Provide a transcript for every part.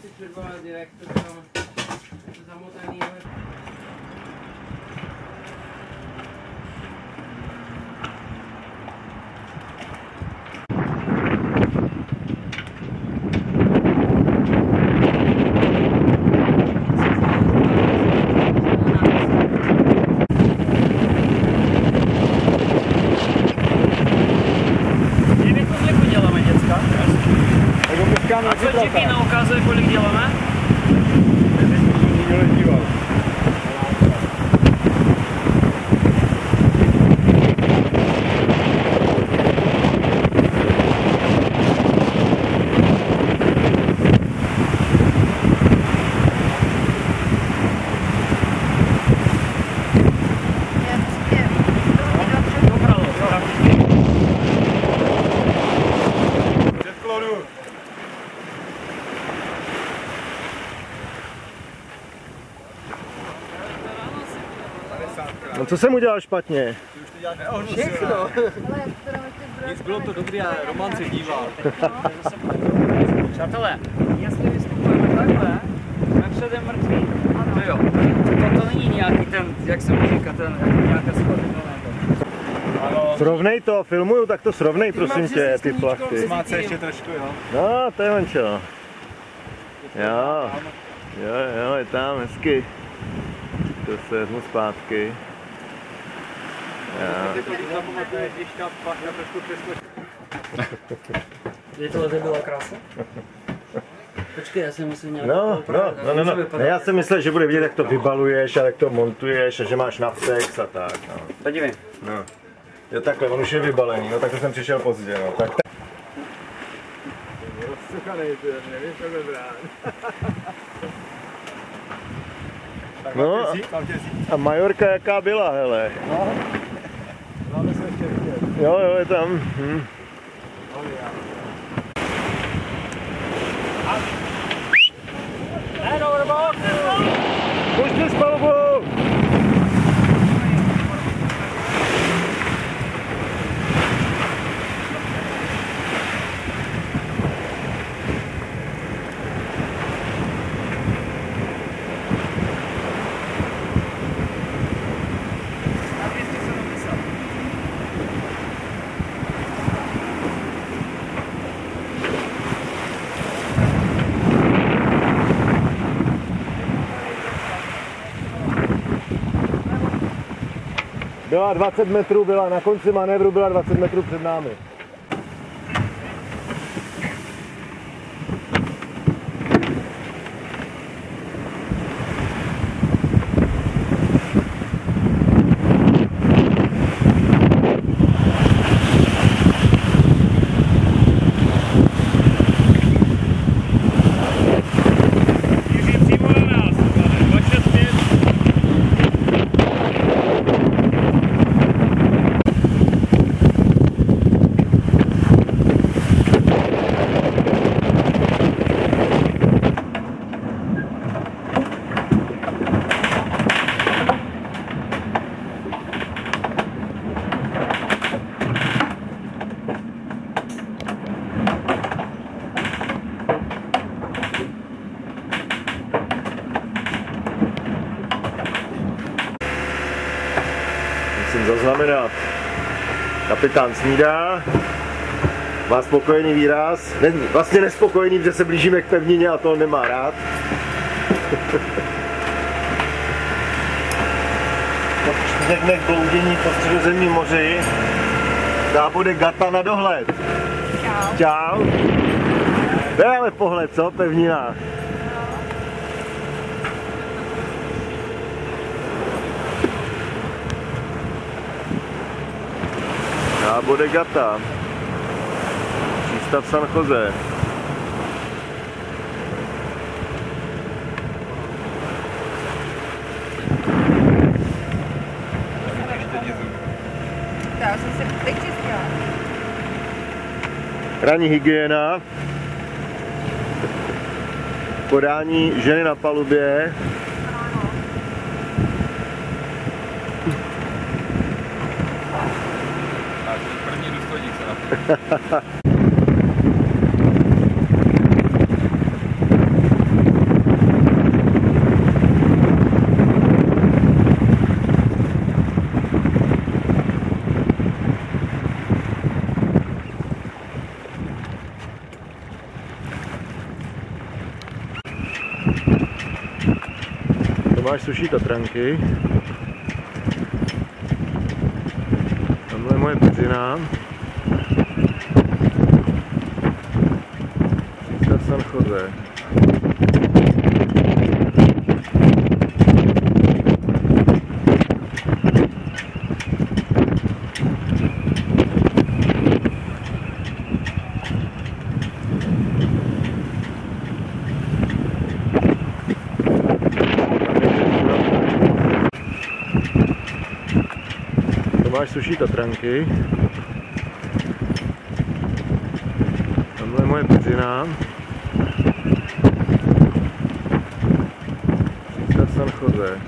si předvolat direkt, to tam zamotaný, ale... A co čeky na ukazuje, kolik děláme? Nikdo nedíval. No co jsem udělal špatně? Všechno. Nic, bylo to dobrý, ale Roman se díval. Přátelé, jestli vystupujeme takhle, jsme předem mrtví. No jo, to není nějaký ten, jak se mu říká, ten nějaká schoditelná. Srovnej to, filmuju, tak to srovnej, prosím tě, ty plachty. Smát se ještě trošku, jo? No, to je ončo. Jo, je tam hezky. To se vezmu zpátky. Je tohle byla krása? Počkej, já jsem myslel nějak... No, já jsem myslel, že bude vidět, jak to vybaluješ a jak to montuješ a že máš navsex a tak. No. Podívej. No. Jo, takhle, on už je vybalený, no tak to jsem přišel pozdě, no. Tak. Rozsuchanej, ty, nevíš, co vybrát. No a Majorka jaká byla, hele. No. Máme se ještě vidět. Jo, je tam. Pušťte s palubou! Byla 20 metrů, byla na konci manévru, byla 20 metrů před námi. Musím zaznamenat. Kapitán snídá. Má spokojený výraz. Vlastně nespokojený, protože se blížíme k pevnině a to on nemá rád. Po 4 dnech bloudění po Středozemním moři dá bude gata na dohled. Čau. Čau. Dáme pohled, co? Pevnina. Dá bude gata. Přístav San Jose. Já jsem se teď čistila. Ranní hygiena. Podání ženy na palubě. První důstojník se napíše. máš suší Tatranky. Tamhle je moje peřina. Přístav San Jose. Máš suší Tatranky. Tamhle je moje peřina. Přístav San Jose.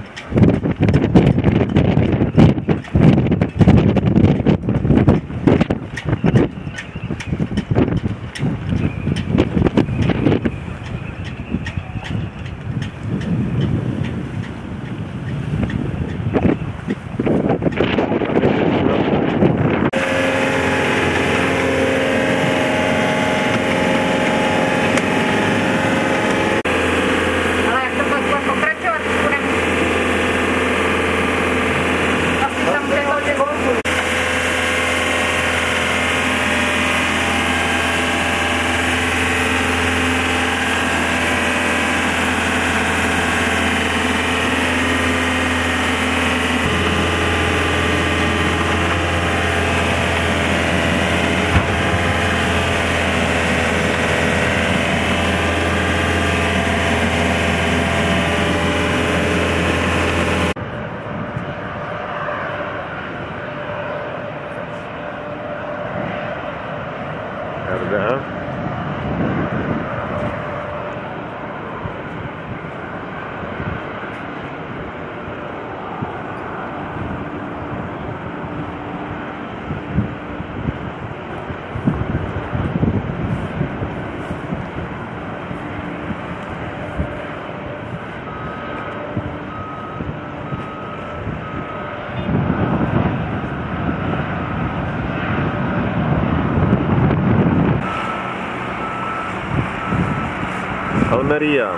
Jarda. Almeria.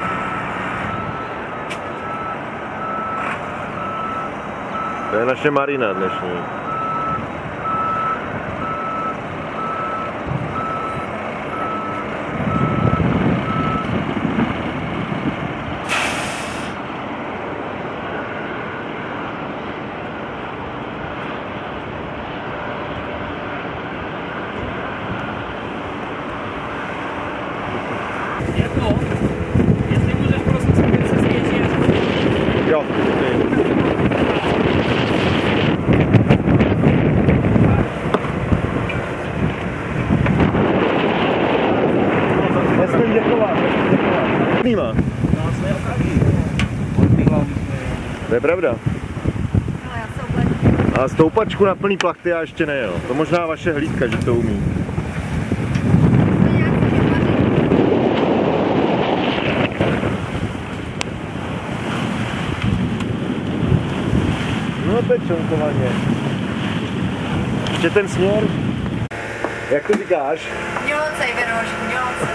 To je naše marina dnešní. Jestli můžeš prosím zpět se zvětšit. Jo. Nesmím děkovat. Nýma. To je pravda. A stoupačku na plný plachty já ještě nejel. To možná vaše hlídka, že to umí. No to je čonkovaně. Ještě ten směr. Jak to říkáš? Mňocej, Veroš, mňocej.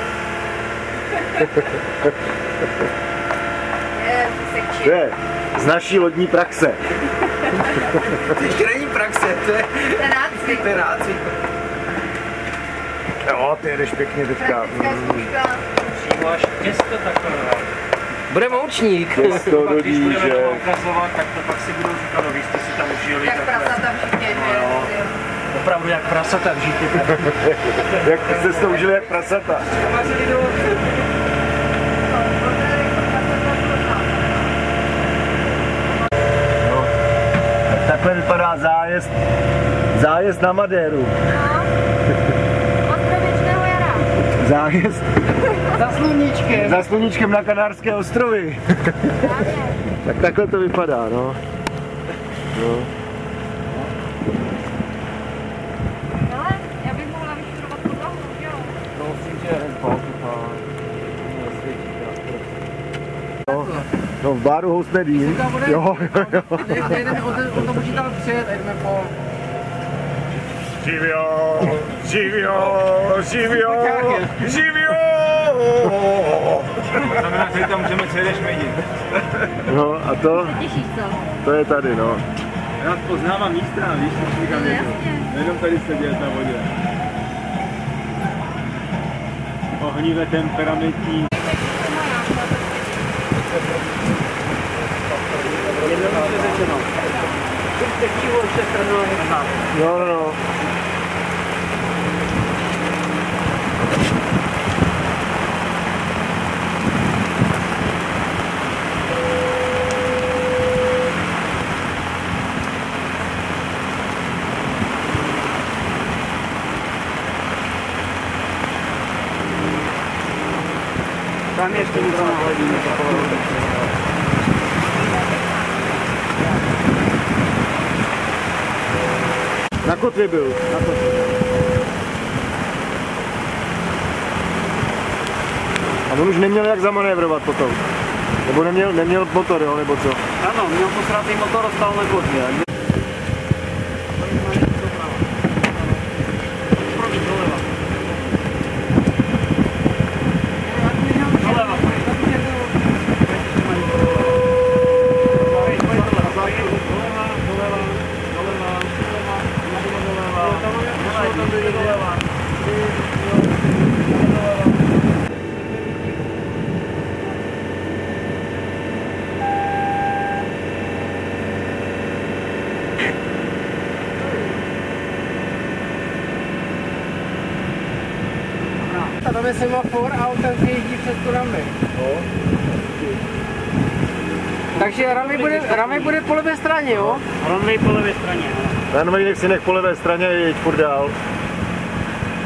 To je z naší lodní praxe. To ještě není praxe, to je nácvik. To je nácvik. Jo, ty jedeš pěkně teďka. Přímo až těsto takové. Bude moučník. Těsto do Když budeme dýže. to ukazovat, tak to pak si budou říkat, no vy jste si tam užili. Jak prasata v žitě, že? Opravdu jak prasata v žitě. Jak jste to užili jak prasata. No, tak takhle vypadá zájezd na Madéru. Ostrověčného jara. Zájezd Za sluníčkem. za sluníčkem na Kanárské ostrovy. Tak takhle to vypadá, no. No. Ale já bych mohla vyšurovat podlahu, jo? No v baru housne dým. Jo. Jdeme on to počítal přijet, jdeme po... Živio, živio, živio, živio. To znamená, že tam můžeme celé šmedit. No a to? Těšíš co? To je tady, no. Já poznávám místa, víš, co říkám. No, jasně. Nejenom tady sedět na vodě. Ohnivé temperamentní. Jednoduše řečeno. Třetího všestranného hektáru. No. Tam ještě něco nahledíme. Na kotvě byl. Na kotvě. A on už neměl jak zamanévrovat potom. Nebo neměl motor, jo, nebo co? Ano, měl posrátý motor, stál na kotvě. Tam je semafor a on tam jezdí přes tu ramy. Takže ramy bude po levé straně, jo? Runway po levé straně. Runway nech si nech po levé straně, jeď furt dál.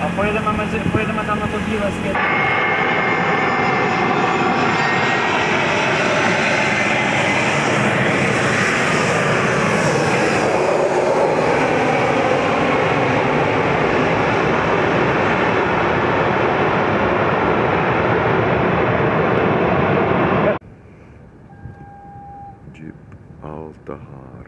A pojedeme tam na to díleské. Jeep Altahar.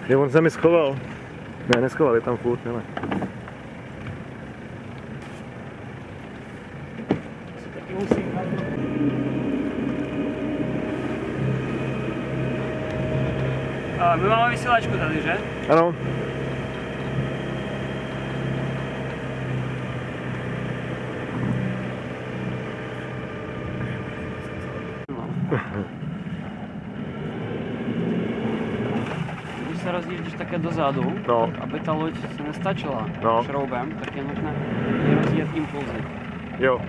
Jo, on se mi schoval. Ne, neschoval, je tam furt, ne. My máme vysílačku tady, že? Ano. Když se rozjíždíš také dozadu, No. aby ta loď se nestačila šroubem, tak je možné ji rozjet impulzy. Jo.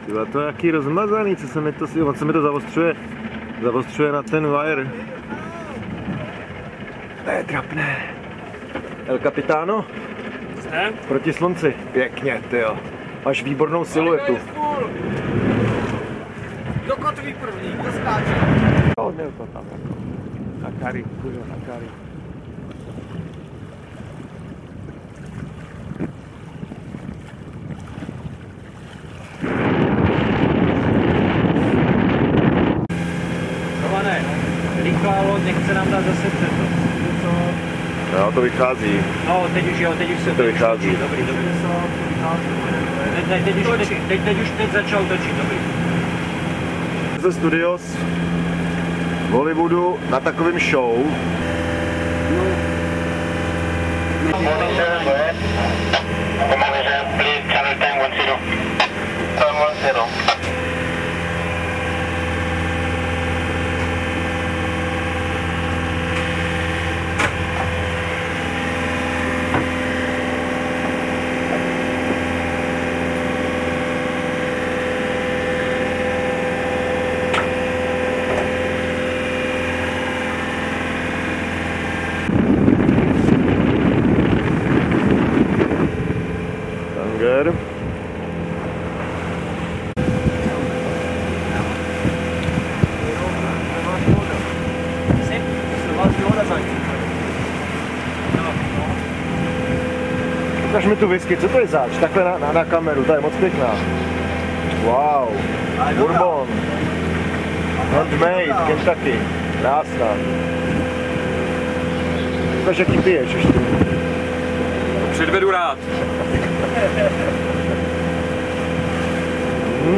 Tyhle, to je jaký rozmazaný, co se mi to, on se mi to zavostřuje na ten wire. To je trapné. El Capitano? Jste? Proti slunci. Pěkně, tyjo. Máš výbornou siluetu. Kdo kotví první, kdo skáče? No, měl to tam jako. Na kari, kurva, na kari. Romane, rychlá loď, nechce nám dát zase před to. Jo, to vychází. No, teď už se to vychází. Dobrý. Teď začal točit, dobrý. Ze Studios v Hollywoodu na takovém show. super. Ukaž mi tu whisky, co to je zač? Takhle na kameru, ta je moc pěkná. Wow, Bourbon. Handmade, Kentucky. Krásná. Ukaž, jak ji piješ ještě. Předvedu rád.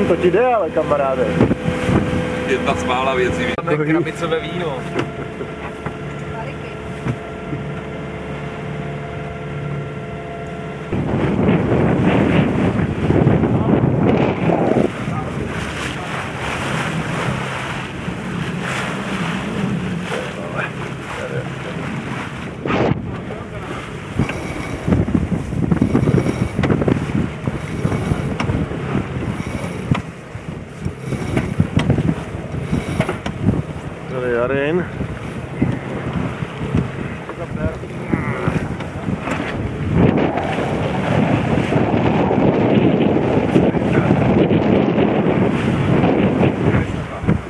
To ti jde ale, kamaráde. Jedna z mála věcí. Máme krabicové víno. Tady Jarin.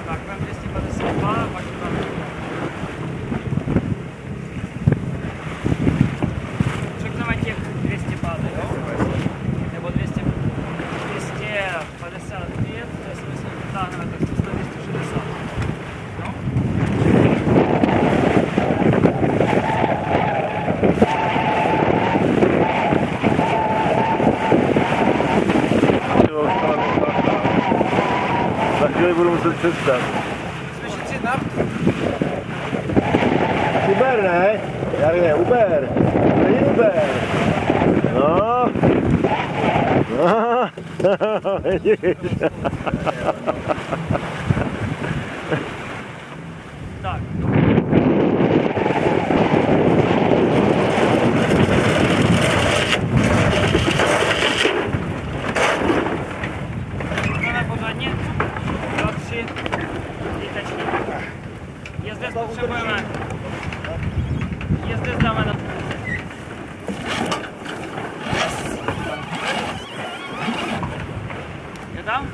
Tak, mám 252 a pak tam. Řekneme těch 205, jo? Nebo 255, to je si myslím, že vytáhneme, tak 260. No? Za chvíli budu muset přestat. Musíme šetřit naftu. Uber, ne? Jarine, Uber. Není Uber. No. No. Vidíš. Tak. Máme pořádně 2, 3 lítečky. Je zde potřebujeme. Je zde znamená. Je tam?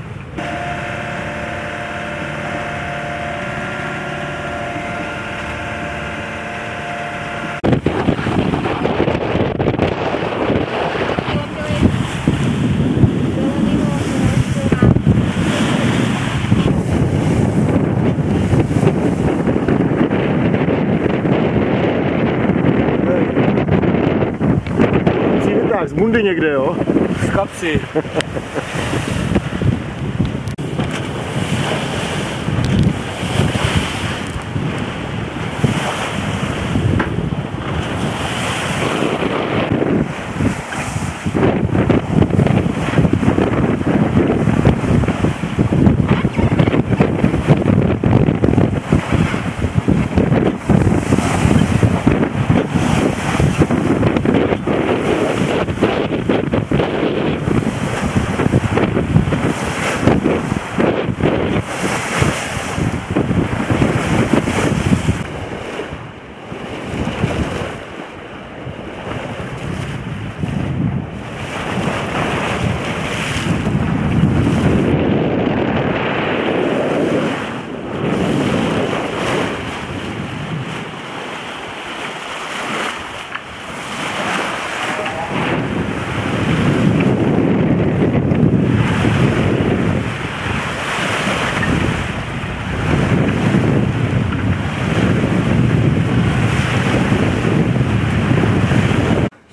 Přijde tak z bundy někde, jo? Z kapsy.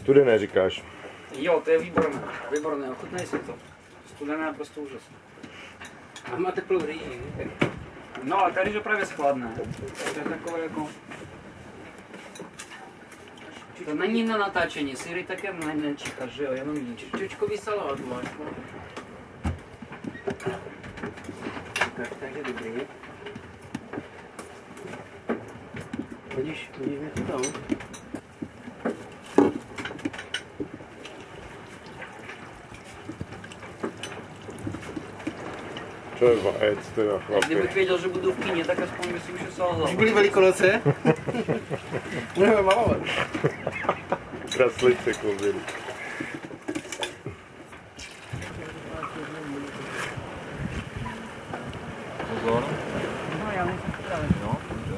Studené říkáš. Jo, to je výborné. Výborné, ochutnej si to. Studené je prostě úžasné. A má teplou rýži. No, ale tady je právě skladné. To je takové jako... To není na natáčení, syry také nečíkáš, že jo, jenom jíš. Čočkový salát máš. Tak je dobrý. Vidíš mě to tam. To je vajec, teda chlapi. Kdybych věděl, že budu v kyně, tak aspoň by si už šel Už byly Velikonoce? Budeme malovat. Kraslice kouzily. No, dobře.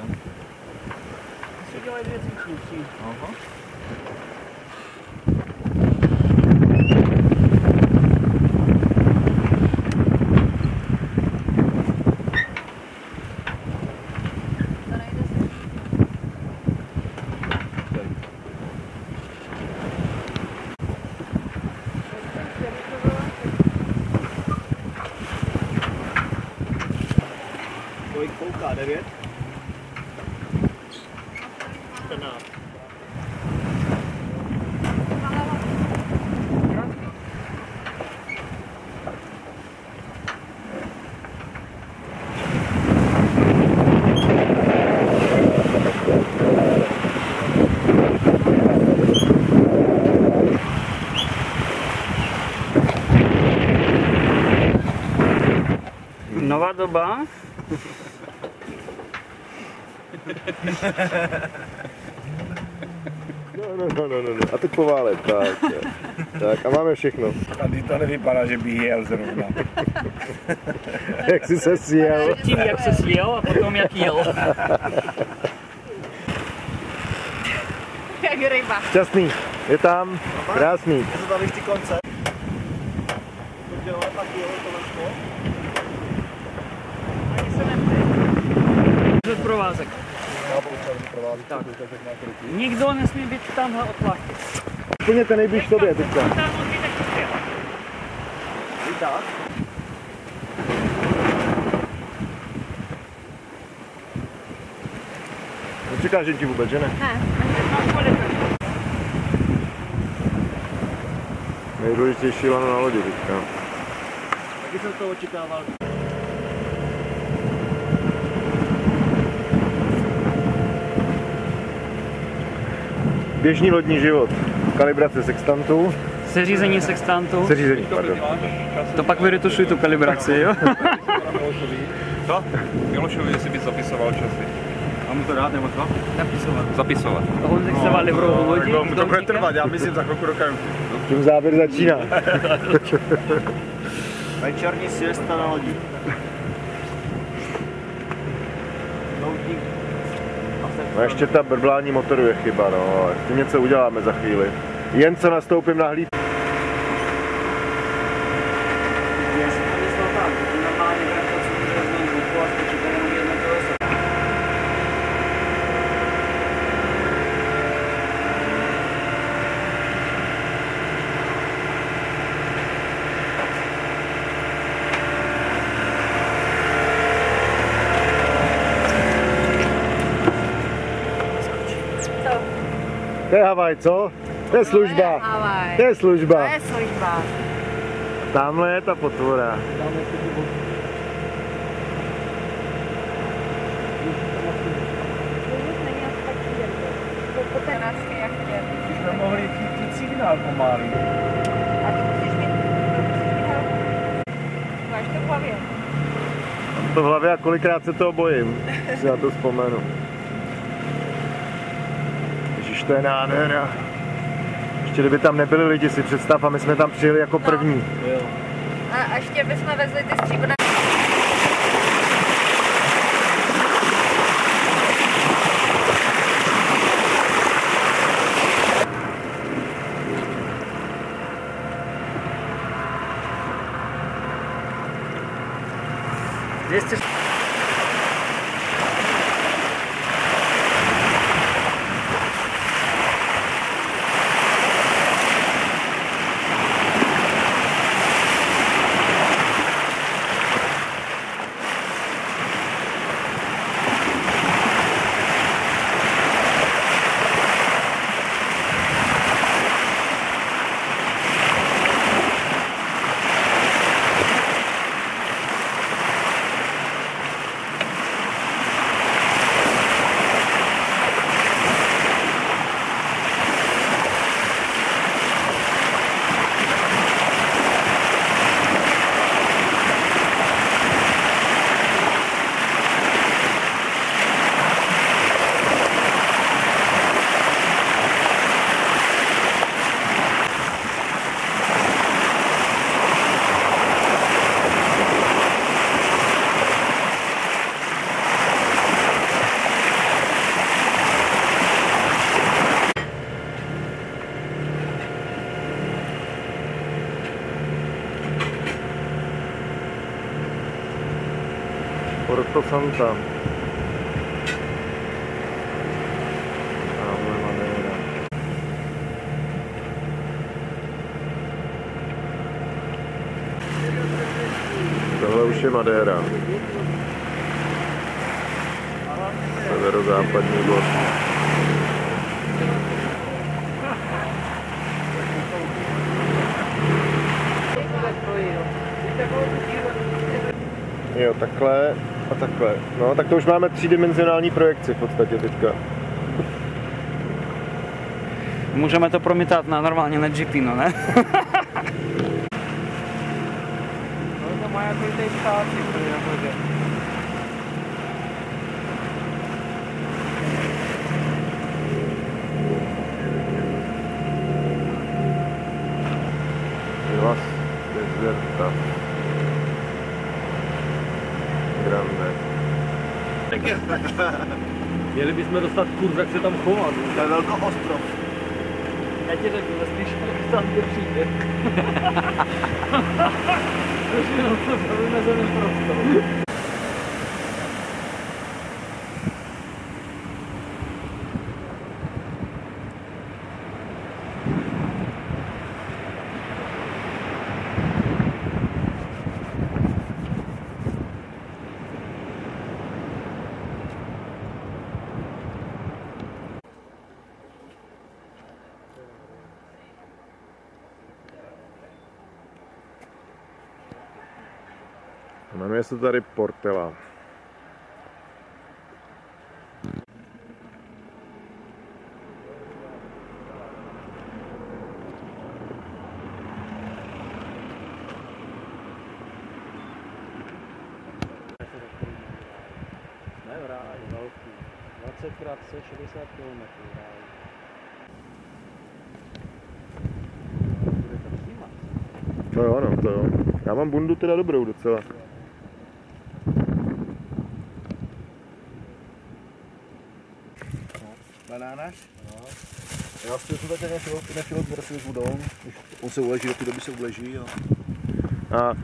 Si dělají 2 cvičníky. Aha. To nejde se říct. Kolik kouká? 9? 14. Nová doba. No. A teď poválec, tak. A máme všechno. Tady to nevypadá, že bych jel zrovna. Jak jsi se sjel? Tím, jak se sjel a potom jak jel. Jak ryba. Šťastný, je tam, krásný. Je to tady v ty konce. To dělá taky, jo, to Ani se neptej. Před provázek. Tak. Nikdo nesmí být tamhle od plachty. Úplně ten nejblíž tobě teďka. Tam od zbytek uspěl. tak? Nepřekážím ti vůbec, že ne? Ne. Nejdůležitější lano na lodi teďka. Taky jsem to očekával. Běžný lodní život. Kalibrace sextantů. Seřízení sextantu. Seřízení, pardon. To pak vyretušuj tu kalibraci, jo? Co? Milošovi, jestli by zapisoval časy. Mám mu to dát nebo co? Zapisovat. A on zextovali v rohu lodi. Tak mu to bude trvat, já myslím za chvilku dokážu. Tím záběr začíná. Večerní siesta na lodi. No ještě ta brblání motoru je chyba, no. S tím něco uděláme za chvíli. Jen co nastoupím na hlídku. To je Havaj, co? To je služba. Havaj. To je služba. To je služba. Tamhle je ta potvora. Po té nářky jak chtěl. Jsme mohli chytit signál pomalý. A ty musíš mít helku. Máš to v hlavě. Mám to v hlavě a kolikrát se toho bojím, si na to vzpomenu. Ježiš, to je nádhera. Ještě kdyby tam nebyli lidi, si představ, a my jsme tam přijeli jako první. A ještě bychom vezli ty stříbrné. Porto Santa. Tamhle Madeira. Tohle už je Madeira. Severozápadní bod. Jo, takhle a takhle. No, tak to už máme třídimenzionální projekci v podstatě teďka. Můžeme to promítat na normálně na GP, no ne? No to má jako i tej státy, Las Deserta. Grande. Měli bychom dostat kurz, jak se tam chovat. To je velko ostrov. Já ti řeknu, spíš tam tě přijde. Už jenom to vymezeným prostor. Jmenuje se tady Portela. Ne, v ráji, velký. 20x 60 km ráji. Bude to přímat. To jo, no, to jo. Já mám bundu teda dobrou docela. Banánáš? No. Já si to tady nechtěl zvrství vodou. On se uleží, do té doby se uleží. A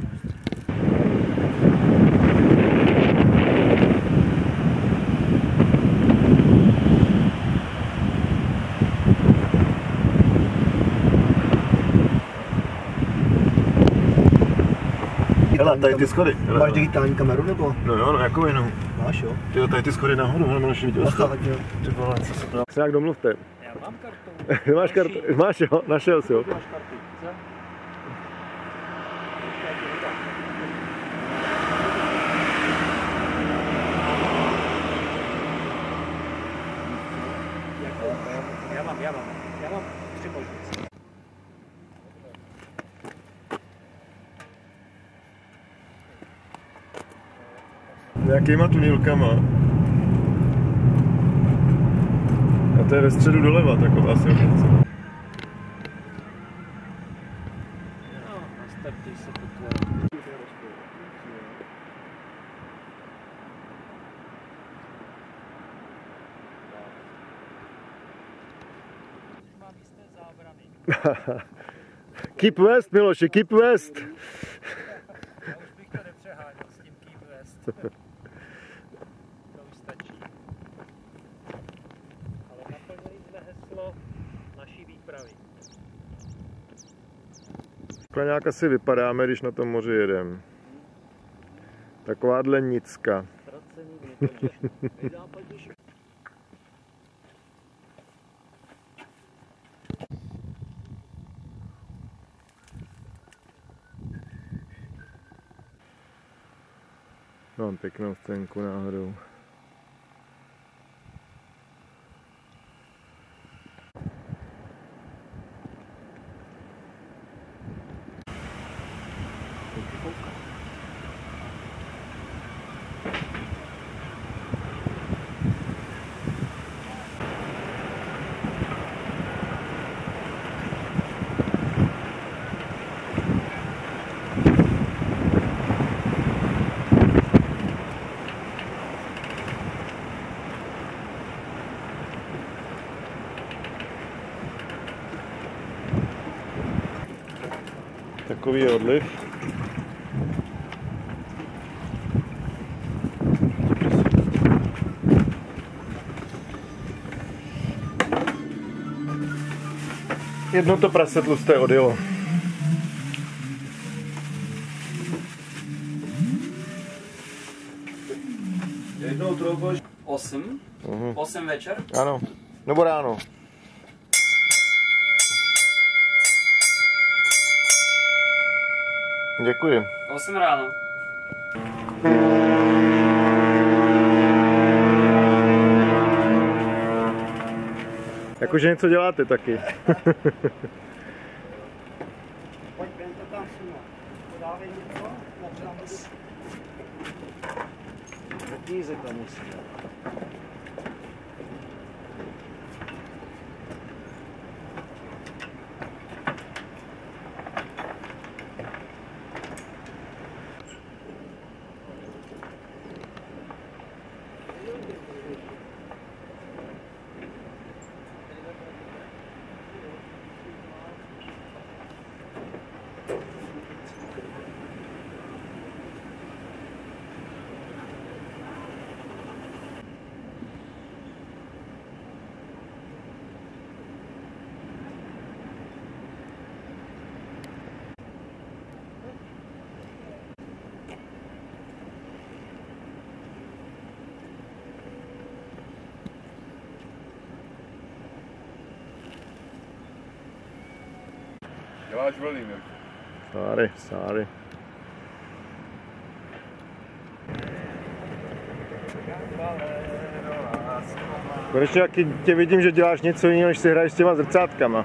Hele, tady ty schody. Máš digitální kameru nebo? no jo, no jako jinou. Máš jo. Ty tady ty schody nahoru, hele, máš viděl. Ty vole, co se to... Se jak domluvte. Já mám kartu. Ty máš kartu, máš jo, našel jsi jo. Máš kartu, co? Já mám 3 možnosti. Jakýma tunilkama. A to je ve středu doleva taková silnice. No, nastartuj se potvoru. Mám jisté zábrany. Keep West, Miloši, keep West. Já už bych to nepřeháněl s tím Keep West. To už stačí. Ale naplnili jsme heslo naší výpravy. Takhle nějak asi vypadáme, když na tom moři jedem. Takováhle nicka. Ztracený nejzápadnější. Mám pěknou scénku náhodou. Takový je odliv. Jedno to prase tlusté odjelo. Jednou troubu. 8? 8 večer? Ano, nebo ráno. Děkuji. 8 ráno. Jakože něco děláte taky. Děláš vlny, Sorry. Konečně taky tě vidím, že děláš něco jiného, než si hraješ s těma zrcátkama.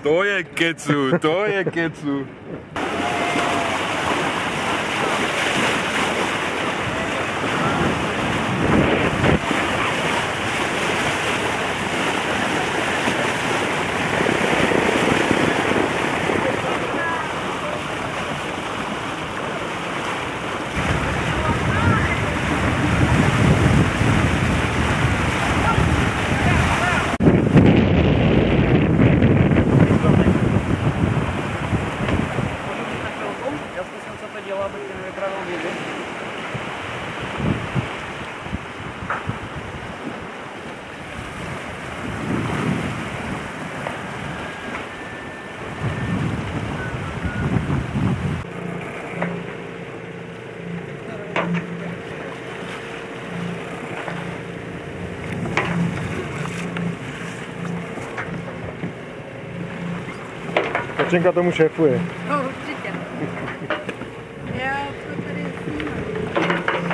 To je kecu. Kačenka tomu šéfuje. No, určitě. Já to tady snímám.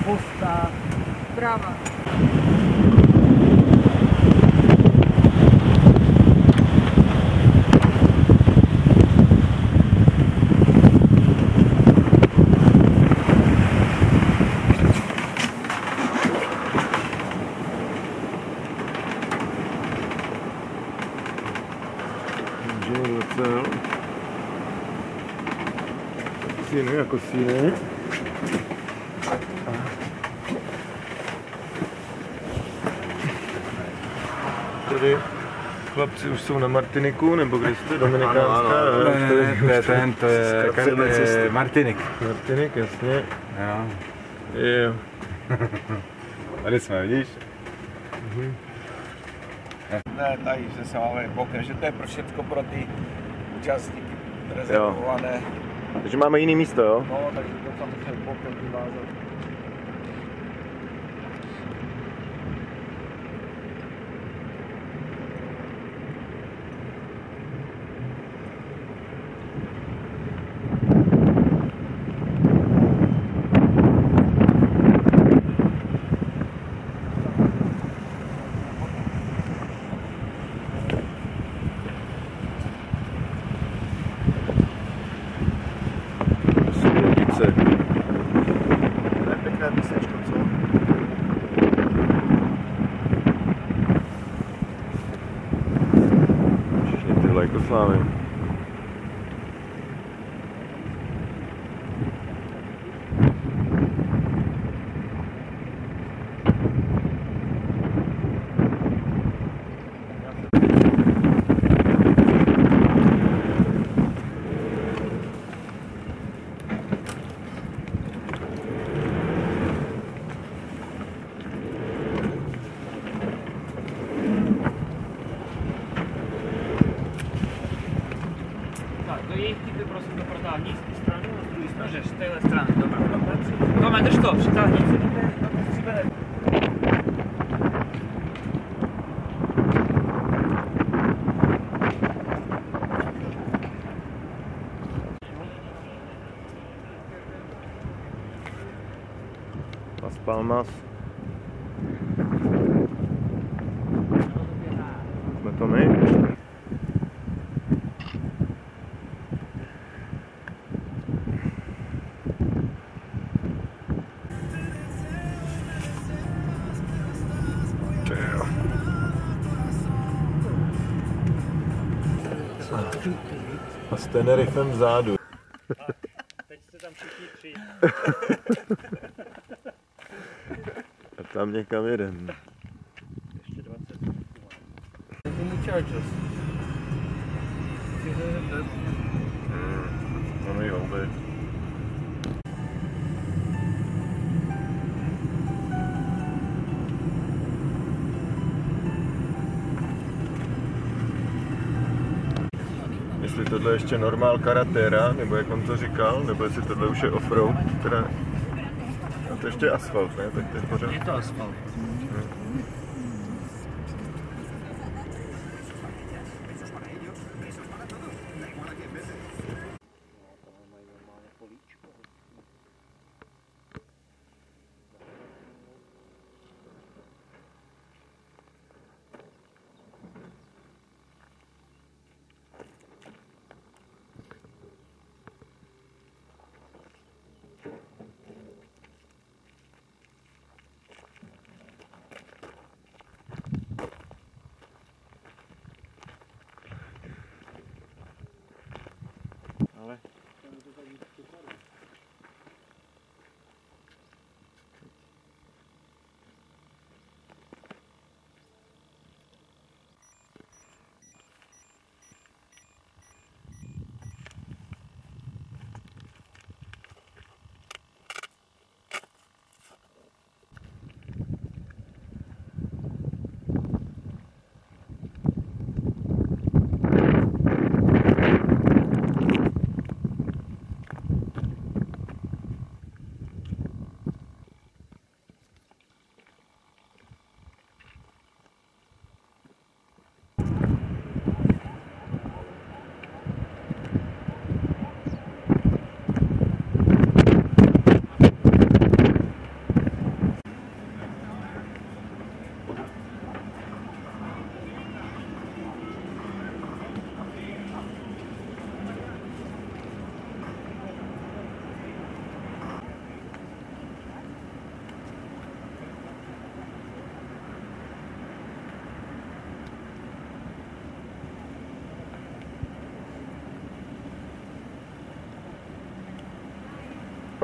Pusta. Brava. Síny jako síny. Tady chlapci už jsou na Martiniku, nebo kde jste? Dominikánská? To je Martinik. Martinik, jasně. Jo. Jo. Tady jsme, vidíš? Ne, tady se máme bokem, že to je pro všechno pro ty účastníky rezervované. Takže máme jiný místo, jo? No, takže to tam musíme bokem vyvázat. Jugoslávii. Almas. Jsme to my. A s Tenerifem vzadu. Teď se tam všichni tři. A tam někam jeden. Ještě 20. No my houby. Jestli tohle je ještě normál karatera, nebo jak on to říkal, nebo jestli tohle už je offroad, teda... No to ještě je asfalt, ne? Tak to je pořád. Je to asfalt. Ale...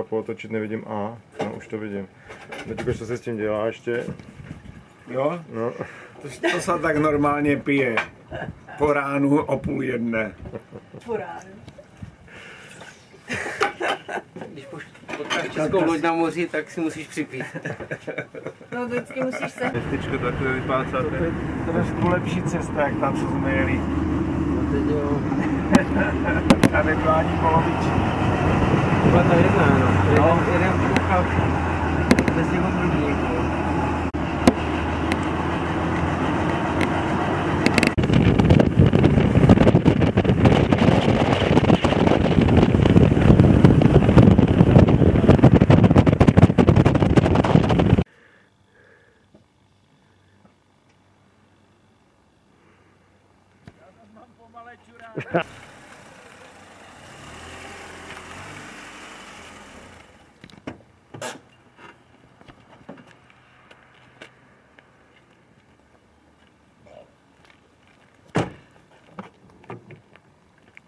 Polotočit nevidím A, no už to vidím. Teď co se s tím dělá ještě? Jo? No. To se tak normálně pije. Po ránu o 12:30. Po ránu. Když potkáš českou loď na moři, tak si musíš připít. No vždycky musíš se... Městečko takové vypácaté. To je lepší cesta, jak tam se jsme jeli. No teď jo. A neplání polovičí. Byla ta jedna, no. Jeden koukal bez něho druhý.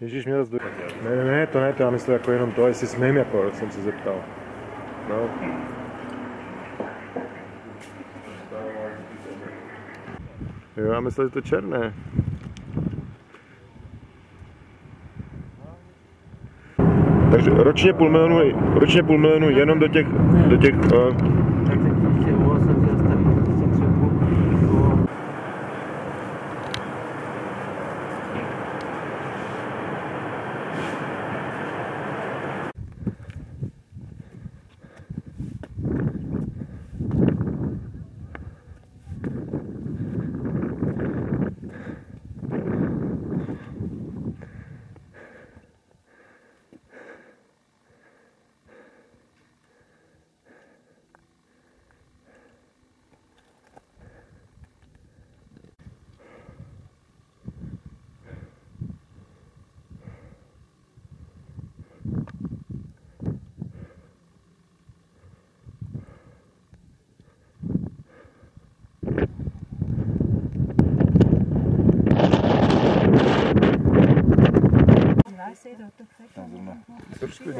Ježíš mě rozduje. Ne, to ne, to já myslím jako jenom to, jestli smím, jako jsem se zeptal. No. Jo, já myslel, že to černé. Takže ročně půl milionu jenom do těch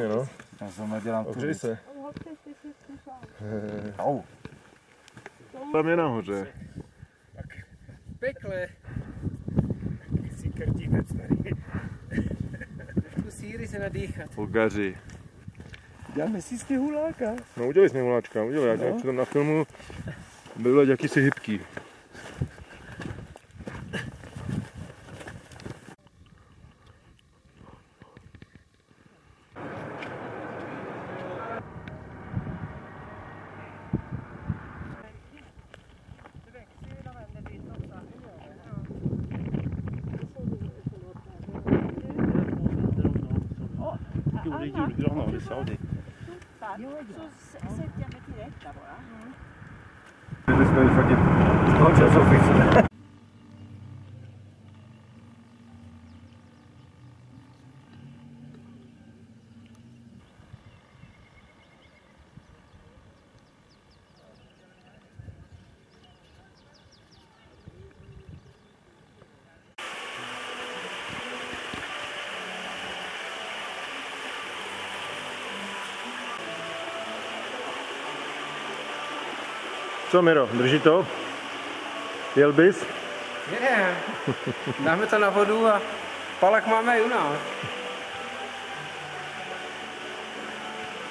Jasně, no. Já zrovna dělám Ohřej se. Au. Tam je nahoře. Pekle. Si krtínec tady. Tu síry se nadýchat. Hogaři. Děláme si sněhuláka. No udělej sněhuláčka, udělej, no. Tam na filmu byly jakýsi hybký. Byli jsme vyfadit z toho časopisu. Co, Miro, drží to? Jel bys? Ne, dáme to na vodu a palak máme i u nás.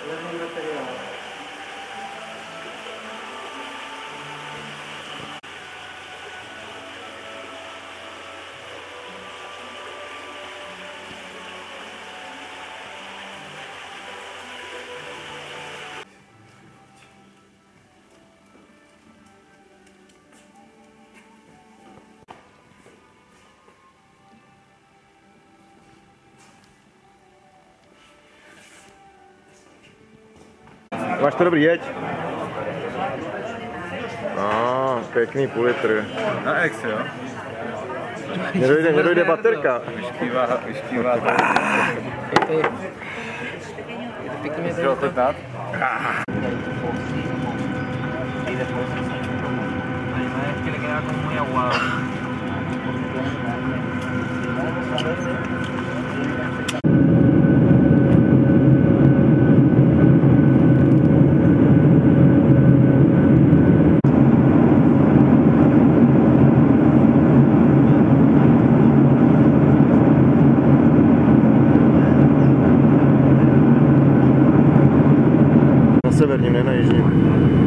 Levný materiál. Máš to dobrý, jeď. Pěkný půl litr. Na ex, jo? Nedojde baterka. Vyškývá to. Pěkně Chtěl ochutnat? Es que le queda como muy aguado. Na severním, ne na jižním.